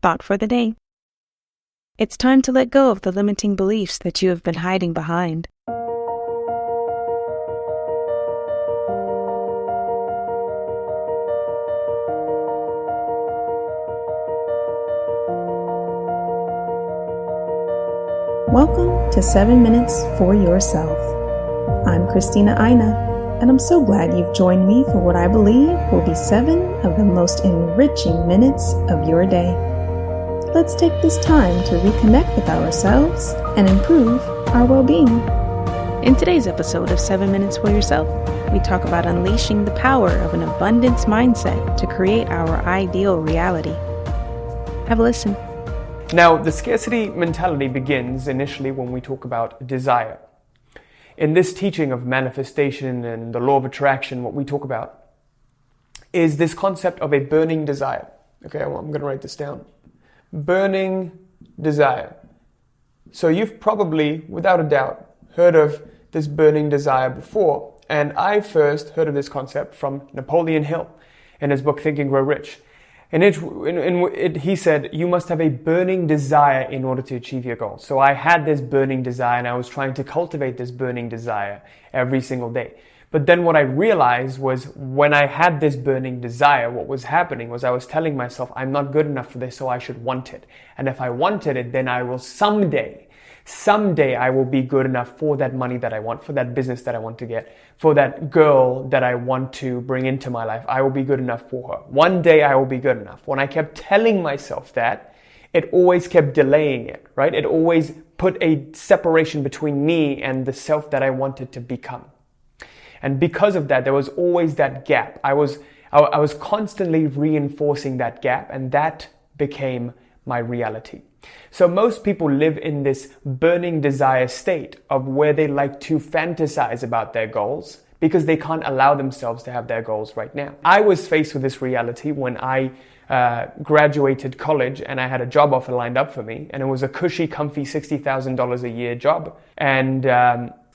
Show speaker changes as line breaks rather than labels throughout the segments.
thought for the day. It's time to let go of the limiting beliefs that you have been hiding behind.
Welcome to 7 Minutes for Yourself. I'm Christina, and I'm so glad you've joined me for what I believe will be 7 of the most enriching minutes of your day. Let's take this time to reconnect with ourselves and improve our well-being.
In today's episode of 7 Minutes for Yourself, we talk about unleashing the power of an abundance mindset to create our ideal reality. Have a listen.
Now, the scarcity mentality begins initially when we talk about desire. In this teaching of manifestation and the law of attraction, what we talk about is this concept of a burning desire. Okay, I'm going to write this down. Burning desire. So you've probably, without a doubt, heard of this burning desire before. And I first heard of this concept from Napoleon Hill in his book, Think and Grow Rich. And he said, you must have a burning desire in order to achieve your goals. So I had this burning desire and I was trying to cultivate this burning desire every single day. But then what I realized was when I had this burning desire, what was happening was I was telling myself, I'm not good enough for this, so I should want it. And if I wanted it, then I will someday I will be good enough for that money that I want, for that business that I want to get, for that girl that I want to bring into my life. I will be good enough for her. One day I will be good enough. When I kept telling myself that, it always kept delaying it, right? It always put a separation between me and the self that I wanted to become. And because of that, there was always that gap. I was constantly reinforcing that gap, and that became my reality. So most people live in this burning desire state of where they like to fantasize about their goals because they can't allow themselves to have their goals right now. I was faced with this reality when I graduated college and I had a job offer lined up for me, and it was a cushy, comfy $60,000 a year job. And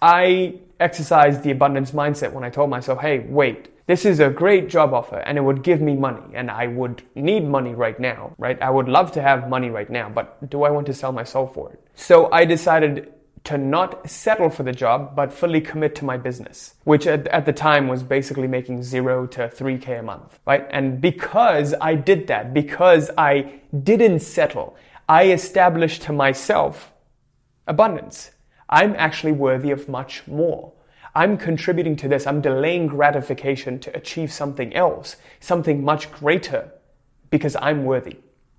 I exercised the abundance mindset when I told myself, hey, wait, this is a great job offer and it would give me money and I would need money right now, right? I would love to have money right now, but do I want to sell my soul for it? So I decided to not settle for the job, but fully commit to my business, which at the time was basically making $0 to $3K a month, right? And because I did that, because I didn't settle, I established to myself abundance. I'm actually worthy of much more. I'm contributing to this. I'm delaying gratification to achieve something else, something much greater, because I'm worthy,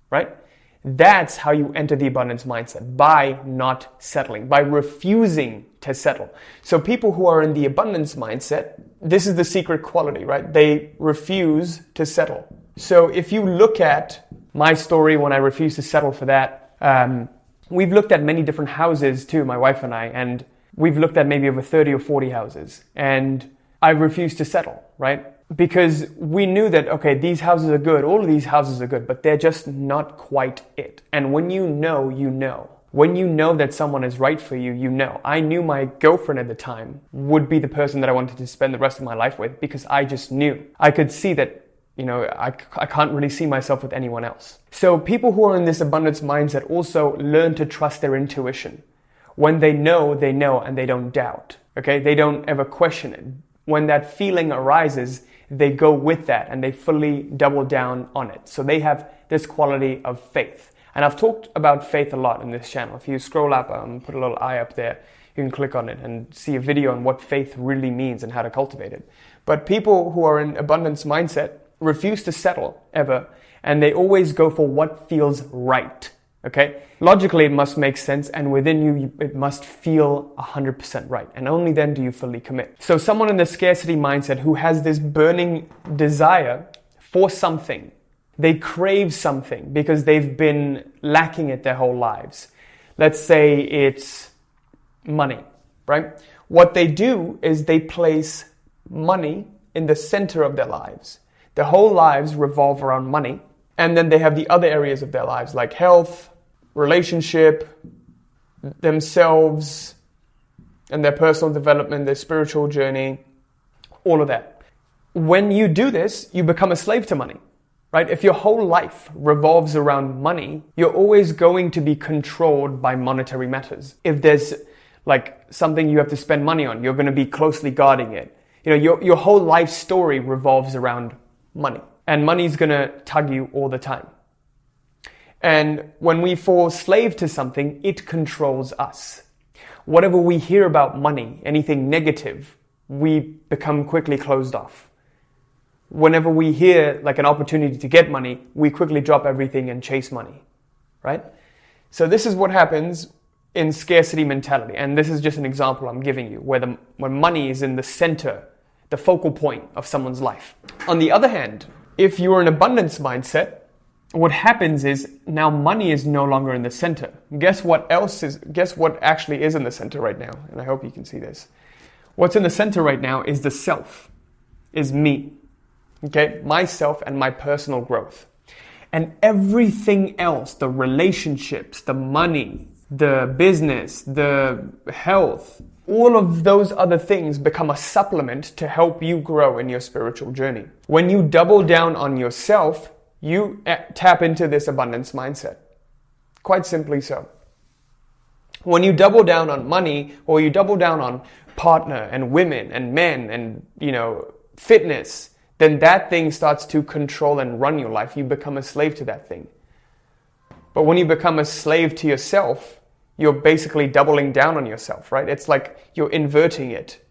right? That's how you enter the abundance mindset, by not settling, by refusing to settle. So people who are in the abundance mindset, this is the secret quality, right? They refuse to settle. So if you look at my story when I refused to settle for that, we've looked at many different houses too, my wife and I, and we've looked at maybe over 30 or 40 houses, and I refused to settle, right? Because we knew that, okay, these houses are good, all of these houses are good, but they're just not quite it. And when you know, you know. When you know that someone is right for you, you know. I knew my girlfriend at the time would be the person that I wanted to spend the rest of my life with because I just knew. I could see that, I can't really see myself with anyone else. So people who are in this abundance mindset also learn to trust their intuition. When they know, and they don't doubt, okay? They don't ever question it. When that feeling arises, they go with that and they fully double down on it. So they have this quality of faith. And I've talked about faith a lot in this channel. If you scroll up, put a little eye up there, you can click on it and see a video on what faith really means and how to cultivate it. But people who are in abundance mindset refuse to settle ever, and they always go for what feels right. Okay? Logically, it must make sense, and within you, it must feel 100% right. And only then do you fully commit. So someone in the scarcity mindset who has this burning desire for something, they crave something because they've been lacking it their whole lives. Let's say it's money, right? What they do is they place money in the center of their lives. Their whole lives revolve around money. And then they have the other areas of their lives like health, relationship, themselves, and their personal development, their spiritual journey, all of that. When you do this, you become a slave to money. right? If your whole life revolves around money, you're always going to be controlled by monetary matters. If there's like something you have to spend money on, you're going to be closely guarding it. You know, your whole life story revolves around money, and money's going to tug you all the time. And when we fall slave to something, it controls us. Whatever we hear about money, anything negative, we become quickly closed off. Whenever we hear like an opportunity to get money, we quickly drop everything and chase money, right? So this is what happens in scarcity mentality. And this is just an example I'm giving you, where when money is in the center, the focal point of someone's life. On the other hand, if you're an abundance mindset, what happens is now money is no longer in the center. Guess what actually is in the center right now? And I hope you can see this. What's in the center right now is the self, is me. Okay, myself and my personal growth. And everything else, the relationships, the money, the business, the health, all of those other things become a supplement to help you grow in your spiritual journey. When you double down on yourself, you tap into this abundance mindset. Quite simply so. When you double down on money, or you double down on partner and women and men and, fitness, then that thing starts to control and run your life. You become a slave to that thing. But when you become a slave to yourself, you're basically doubling down on yourself, right? It's like you're inverting it.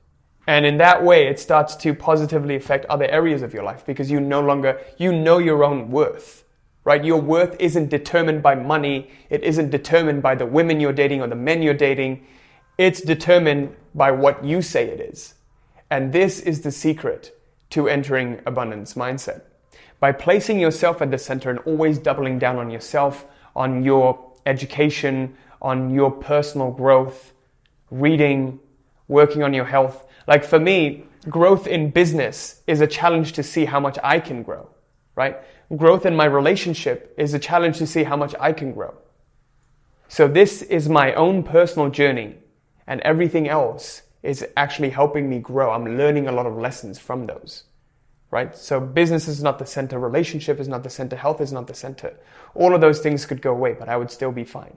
And in that way, it starts to positively affect other areas of your life, because you know your own worth, right? Your worth isn't determined by money. It isn't determined by the women you're dating or the men you're dating. It's determined by what you say it is. And this is the secret to entering abundance mindset. By placing yourself at the center and always doubling down on yourself, on your education, on your personal growth, reading, working on your health. Like for me, growth in business is a challenge to see how much I can grow, right? Growth in my relationship is a challenge to see how much I can grow. So this is my own personal journey, and everything else is actually helping me grow. I'm learning a lot of lessons from those, right? So business is not the center, relationship is not the center, health is not the center. All of those things could go away, but I would still be fine.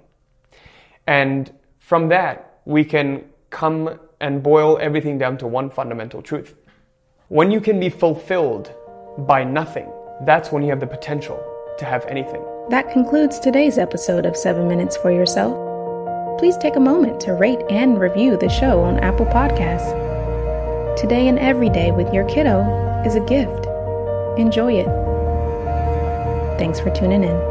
And from that, we can come and boil everything down to one fundamental truth. When you can be fulfilled by nothing, that's when you have the potential to have anything.
That concludes today's episode of 7 Minutes for Yourself. Please take a moment to rate and review the show on Apple Podcasts. Today and every day with your kiddo is a gift. Enjoy it. Thanks for tuning in.